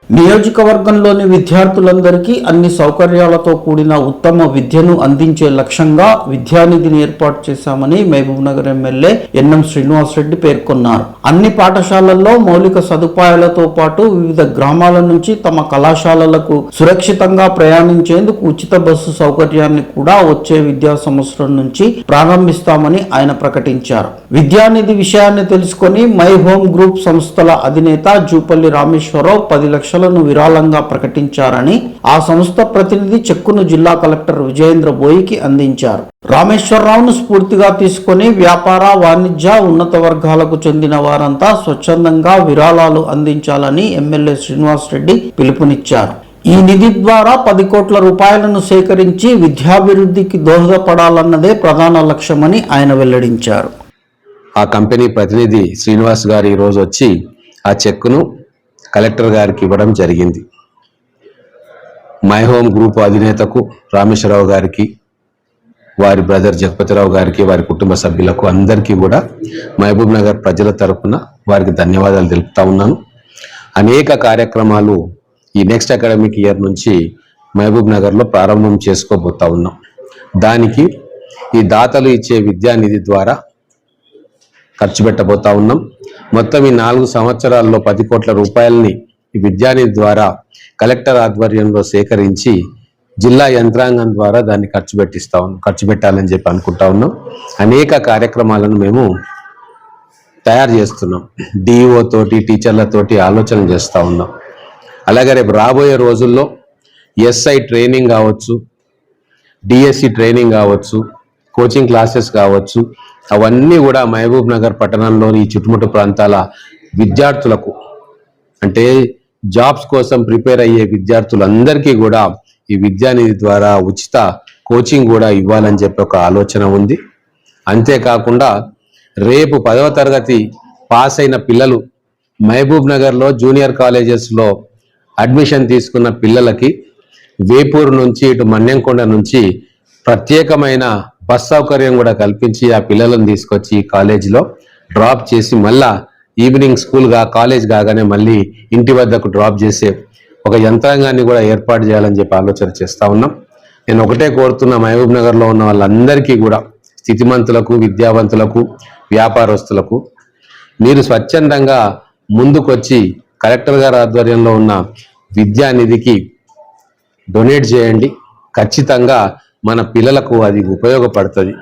నియోజకవర్గంలోని విద్యార్థులందరికీ అన్ని సౌకర్యాలతో కూడిన ఉత్తమ విద్యను అందించే లక్ష్యంగా విద్యానిధిని ఏర్పాటు చేశామని మహబూబ్నగర్ ఎమ్మెల్యే ఎన్ఎం శ్రీనివాసరెడ్డి పేర్కొన్నారు. అన్ని పాఠశాలల్లో మౌలిక సదుపాయాలతో పాటు వివిధ గ్రామాల నుంచి తమ కళాశాలలకు సురక్షితంగా ప్రయాణించేందుకు ఉచిత బస్సు సౌకర్యాన్ని కూడా వచ్చే విద్యా సంవత్సరం నుంచి ప్రారంభిస్తామని ఆయన ప్రకటించారు. విద్యానిధి విషయాన్ని తెలుసుకొని మై హోమ్ గ్రూప్ సంస్థల అధినేత జూపల్లి రామేశ్వరరావు 10 లక్షలను విరాళంగా ప్రకటించారని ఆ సంస్థ ప్రతినిధి చెక్కును జిల్లా కలెక్టర్ విజయేంద్ర బోయికి అందించారు. రామేశ్వరరావును స్ఫూర్తిగా తీసుకొని వ్యాపార, వాణిజ్య, ఉన్నత వర్గాలకు చెందిన వారంతా స్వచ్ఛందంగా విరాళాలు అందించాలని ఎమ్మెల్యే శ్రీనివాసరెడ్డి పిలుపునిచ్చారు. ఈ నిధి ద్వారా 10 కోట్ల రూపాయలను సేకరించి విద్యాభివృద్ధికి దోహదపడాలన్నదే ప్రధాన లక్ష్యమని ఆయన వెల్లడించారు. ఆ కంపెనీ ప్రతినిధి శ్రీనివాస్ గారు ఈరోజు వచ్చి ఆ చెక్కును కలెక్టర్ గారికి ఇవ్వడం జరిగింది. మై హోమ్ గ్రూప్ అధినేతకు రామేశ్వరరావు గారికి, వారి బ్రదర్ జగపతిరావు గారికి, వారి కుటుంబ సభ్యులకు అందరికీ కూడా మహబూబ్ నగర్ ప్రజల తరపున వారికి ధన్యవాదాలు తెలుపుతా ఉన్నాను. అనేక కార్యక్రమాలు ఈ నెక్స్ట్ అకాడమిక్ ఇయర్ నుంచి మహబూబ్ నగర్లో ప్రారంభం చేసుకోబోతా ఉన్నాం. దానికి ఈ దాతలు ఇచ్చే విద్యానిధి ద్వారా ఖర్చు పెట్టబోతా ఉన్నాం. మొత్తం ఈ 4 సంవత్సరాల్లో 10 కోట్ల రూపాయలని ఈ విద్యానిధి ద్వారా కలెక్టర్ ఆధ్వర్యంలో సేకరించి జిల్లా యంత్రాంగం ద్వారా దాన్ని ఖర్చు పెట్టాలని చెప్పి అనుకుంటా ఉన్నాం. అనేక కార్యక్రమాలను మేము తయారు చేస్తున్నాం. డిఈఓ తోటి, టీచర్లతోటి ఆలోచన చేస్తూ ఉన్నాం. అలాగే రేపు రాబోయే రోజుల్లో ఎస్ఐ ట్రైనింగ్ కావచ్చు, డిఎస్సి ట్రైనింగ్ కావచ్చు, కోచింగ్ క్లాసెస్ కావచ్చు, అవన్నీ కూడా మహబూబ్ నగర్ పట్టణంలోని చుట్టుముట్టు ప్రాంతాల విద్యార్థులకు, అంటే జాబ్స్ కోసం ప్రిపేర్ అయ్యే విద్యార్థులందరికీ కూడా ఈ విద్యానిధి ద్వారా ఉచిత కోచింగ్ కూడా ఇవ్వాలని చెప్పి ఒక ఆలోచన ఉంది. అంతేకాకుండా రేపు 10వ తరగతి పాస్ అయిన పిల్లలు మహబూబ్ నగర్లో జూనియర్ కాలేజెస్లో అడ్మిషన్ తీసుకున్న పిల్లలకి వేపూరు నుంచి ఇటు మన్యంకొండ నుంచి ప్రత్యేకమైన బస్ సౌకర్యం కూడా కల్పించి ఆ పిల్లలను తీసుకొచ్చి కాలేజీలో డ్రాప్ చేసి మళ్ళా ఈవినింగ్ కాలేజ్ కాగానే మళ్ళీ ఇంటి వద్దకు డ్రాప్ చేసే ఒక యంత్రాంగాన్ని కూడా ఏర్పాటు చేయాలని చెప్పి ఆలోచన చేస్తూ ఉన్నాం. నేను ఒకటే కోరుతున్నా, మహబూబ్ నగర్లో ఉన్న వాళ్ళందరికీ కూడా, స్థితిమంతులకు, విద్యావంతులకు, వ్యాపారస్తులకు, మీరు స్వచ్ఛందంగా ముందుకొచ్చి కలెక్టర్ గారి ఆధ్వర్యంలో ఉన్న విద్యానిధికి డొనేట్ చేయండి. ఖచ్చితంగా మన పిల్లలకు అది ఉపయోగపడుతుంది.